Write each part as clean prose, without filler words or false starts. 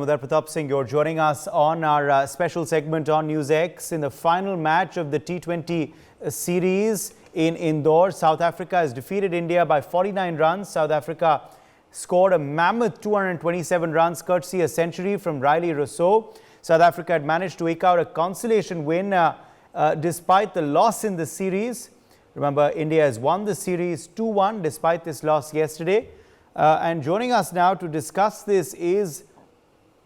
Damodar Pratap Singh. You're joining us on our special segment on NewsX. In the final match of the T20 series in Indore, South Africa has defeated India by 49 runs. South Africa scored a mammoth 227 runs, courtesy a century from Riley Rousseau. South Africa had managed to eke out a consolation win despite the loss in the series. Remember, India has won the series 2-1 despite this loss yesterday. And joining us now to discuss this is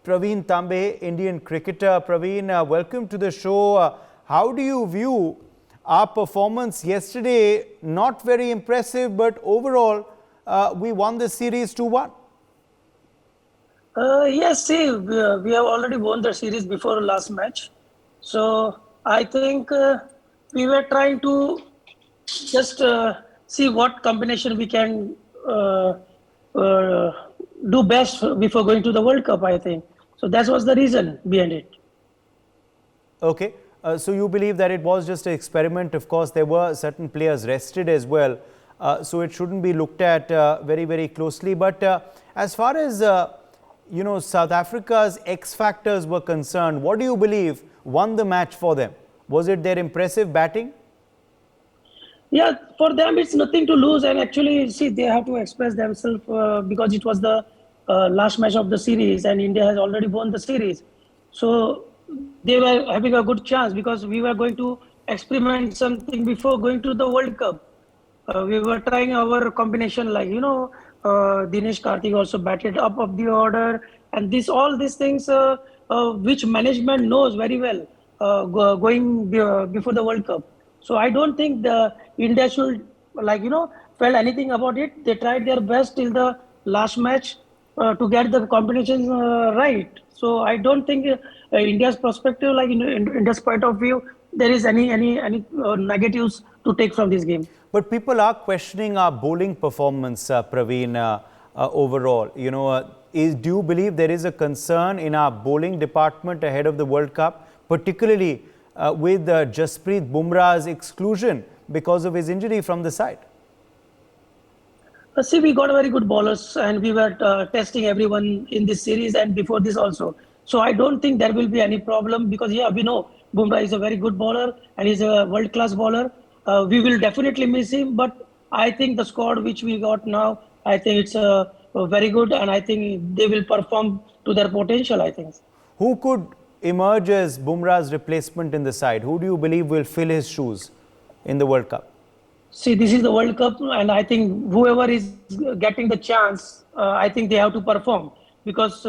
Pravin Tambe, Indian cricketer. Pravin, welcome to the show. How do you view our performance yesterday? Not very impressive, but overall, we won the series 2-1. Yes, see, we have already won the series before the last match. So I think we were trying to just see what combination we can do best before going to the World Cup, I think. So that was the reason behind it. Okay. So you believe that it was just an experiment. Of course, there were certain players rested as well. So it shouldn't be looked at very, very closely. But as far as, South Africa's X factors were concerned, what do you believe won the match for them? Was it their impressive batting? Yeah, for them it's nothing to lose, and actually, see, they have to express themselves because it was the last match of the series, and India has already won the series. So they were having a good chance because we were going to experiment something before going to the World Cup. We were trying our combination, like Dinesh Karthik also batted up of the order, and all these things which management knows very well going before the World Cup. So I don't think the India should felt anything about it. They tried their best till the last match to get the combinations right. So I don't think India's perspective, like in India's point of view, there is any negatives to take from this game. But people are questioning our bowling performance, Pravin, overall. Do you believe there is a concern in our bowling department ahead of the World Cup, particularly with Jasprit Bumrah's exclusion because of his injury from the side? See, we got very good bowlers, and we were testing everyone in this series and before this also. So I don't think there will be any problem because, we know Bumrah is a very good bowler and he's a world-class bowler. We will definitely miss him, but I think the squad which we got now, I think it's very good, and I think they will perform to their potential, I think. Who could emerge as Bumrah's replacement in the side? Who do you believe will fill his shoes in the World Cup? See, this is the World Cup, and I think whoever is getting the chance, I think they have to perform because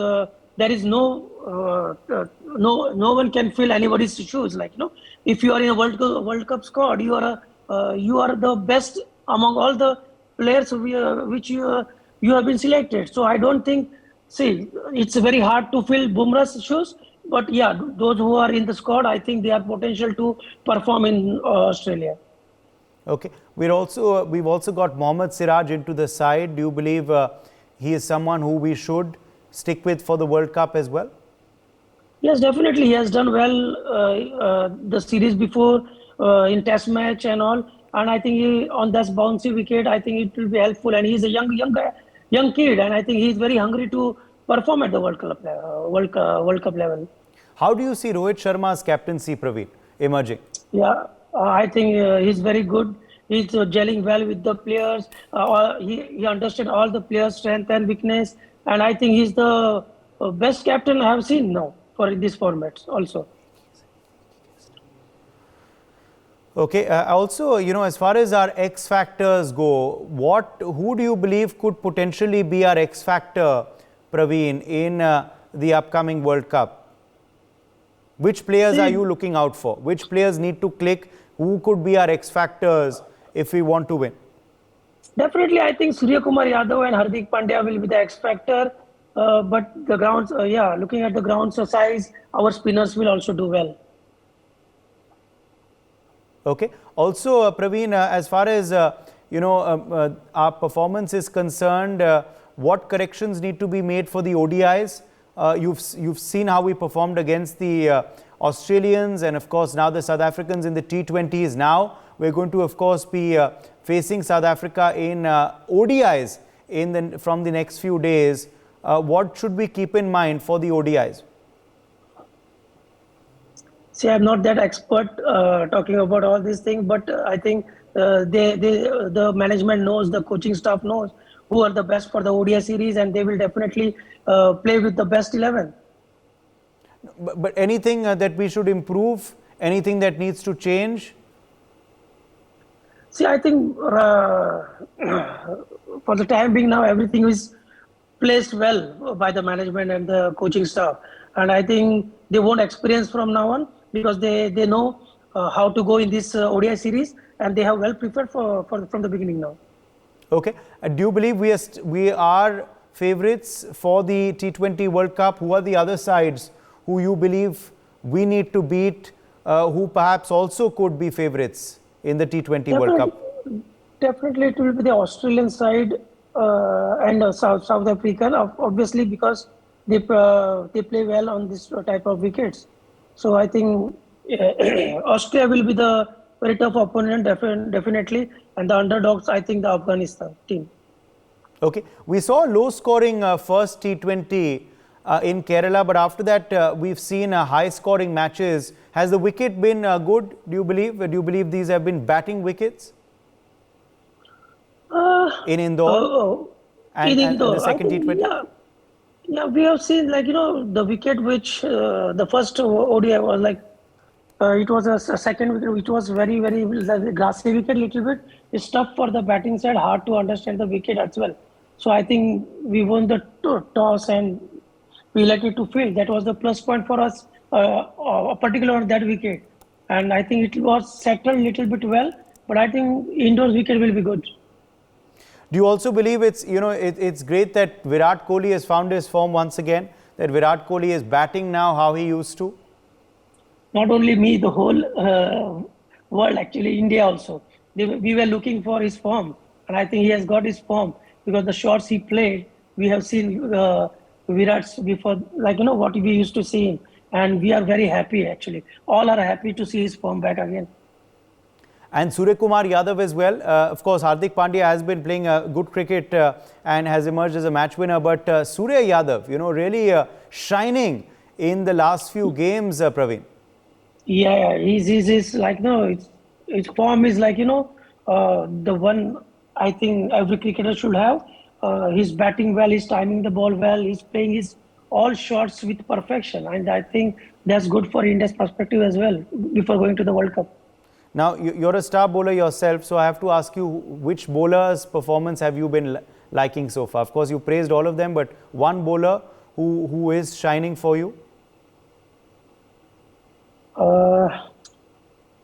there is no one can fill anybody's shoes. If you are in a World Cup squad, you are the best among all the players which you have been selected. So I don't think. See, it's very hard to fill Bumrah's shoes. But those who are in the squad, I think they have potential to perform in Australia. Okay. We've also got Mohammad Siraj into the side. Do you believe he is someone who we should stick with for the World Cup as well? Yes, definitely. He has done well the series before in Test match and all. And I think on that bouncy wicket, I think it will be helpful. And he's a young kid, and I think he's very hungry to perform at the World Cup level. How do you see Rohit Sharma's captaincy, Pravin, emerging? Yeah, I think he's very good. He's gelling well with the players. He understands all the players' strength and weakness. And I think he's the best captain I have seen now for this format also. Okay. Also, as far as our X factors go, who do you believe could potentially be our X factor, Pravin, in the upcoming World Cup? Which players are you looking out for? Which players need to click? Who could be our X factors if we want to win? Definitely, I think Surya Kumar Yadav and Hardik Pandya will be the X factor. But the grounds, looking at the ground size, our spinners will also do well. Okay. Also, Pravin, as far as our performance is concerned, what corrections need to be made for the ODIs? You've seen how we performed against the Australians and, of course, now the South Africans in the T20s. Now we're going to, of course, be facing South Africa in ODIs from the next few days. what should we keep in mind for the ODIs? See, I'm not that expert talking about all these things, but I think the management knows, the coaching staff knows who are the best for the ODI series, and they will definitely play with the best 11. But anything that we should improve, anything that needs to change? See, I think for the time being now, everything is placed well by the management and the coaching staff. And I think they won't experience from now on because they know how to go in this ODI series, and they have well prepared from the beginning now. Okay. Do you believe we are favorites for the T20 World Cup? Who are the other sides who you believe we need to beat, who perhaps also could be favorites in the T20 World Cup? Definitely, it will be the Australian side and South African, obviously, because they play well on this type of wickets. So I think Australia will be the very tough opponent, definitely, and the underdogs, I think, the Afghanistan team. Okay, we saw low-scoring first T20 in Kerala, but after that we've seen high-scoring matches. Has the wicket been good? Do you believe? Do you believe these have been batting wickets in Indore in Indore, and the second T20? Yeah, we have seen the wicket which the first ODI was like. It was a second wicket, which was very grassy wicket. Little bit, it's tough for the batting side, hard to understand the wicket as well. So I think we won the toss and we let it to field. That was the plus point for us, particularly on that wicket. And I think it was settled a little bit well, but I think Indore's wicket will be good. Do you also believe it's great that Virat Kohli has found his form once again? That Virat Kohli is batting now how he used to? Not only me, the whole world, actually, India also. We were looking for his form, and I think he has got his form because the shots he played, we have seen Virat's before, what we used to see him, and we are very happy, actually. All are happy to see his form back again. And Surya Kumar Yadav as well. Of course, Hardik Pandya has been playing good cricket and has emerged as a match winner, but Surya Yadav, really shining in the last few games, Pravin. Yeah, he's like, his form is like, the one I think every cricketer should have. He's batting well, he's timing the ball well, he's playing his all shots with perfection. And I think that's good for India's perspective as well before going to the World Cup. Now, you're a star bowler yourself, so I have to ask you, which bowler's performance have you been liking so far? Of course, you praised all of them, but one bowler who is shining for you?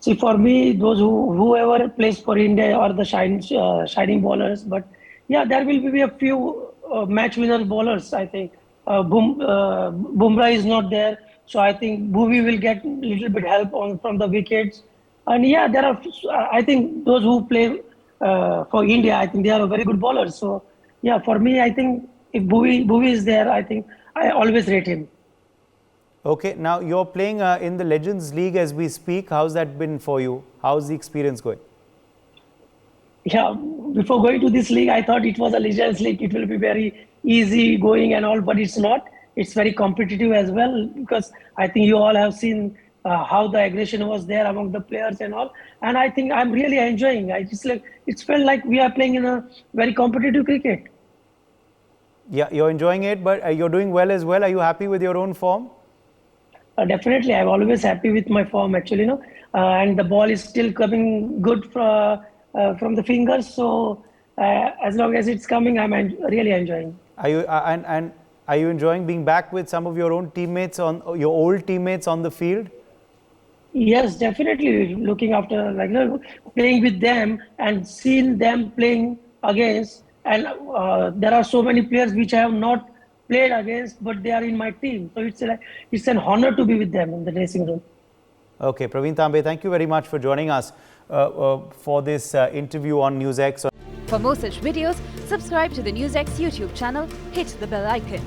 See, for me, whoever plays for India are the shining bowlers. But yeah, there will be a few match winner bowlers. I think Bumrah is not there, so I think Bhuvi will get a little bit help from the wickets. And yeah, there are. I think those who play for India, I think they are very good bowlers. So yeah, for me, I think if Bhuvi is there, I think I always rate him. Okay, now you're playing in the Legends League as we speak. How's that been for you? How's the experience going? Yeah, before going to this league, I thought it was a Legends League. It will be very easy going and all, but it's not. It's very competitive as well because I think you all have seen how the aggression was there among the players and all. And I think I'm really enjoying. It's felt like we are playing in a very competitive cricket. Yeah, you're enjoying it, but you're doing well as well. Are you happy with your own form? Definitely, I'm always happy with my form actually, and the ball is still coming good from the fingers. So as long as it's coming, I'm really enjoying. Are you and are you enjoying being back with some of your own teammates your old teammates on the field? Yes, definitely. Looking after playing with them and seeing them playing against, and there are so many players which I have not played against, but they are in my team. So it's an honor to be with them in the dressing room. Okay, Pravin Tambe, thank you very much for joining us for this interview on NewsX. For more such videos, subscribe to the NewsX YouTube channel, hit the bell icon.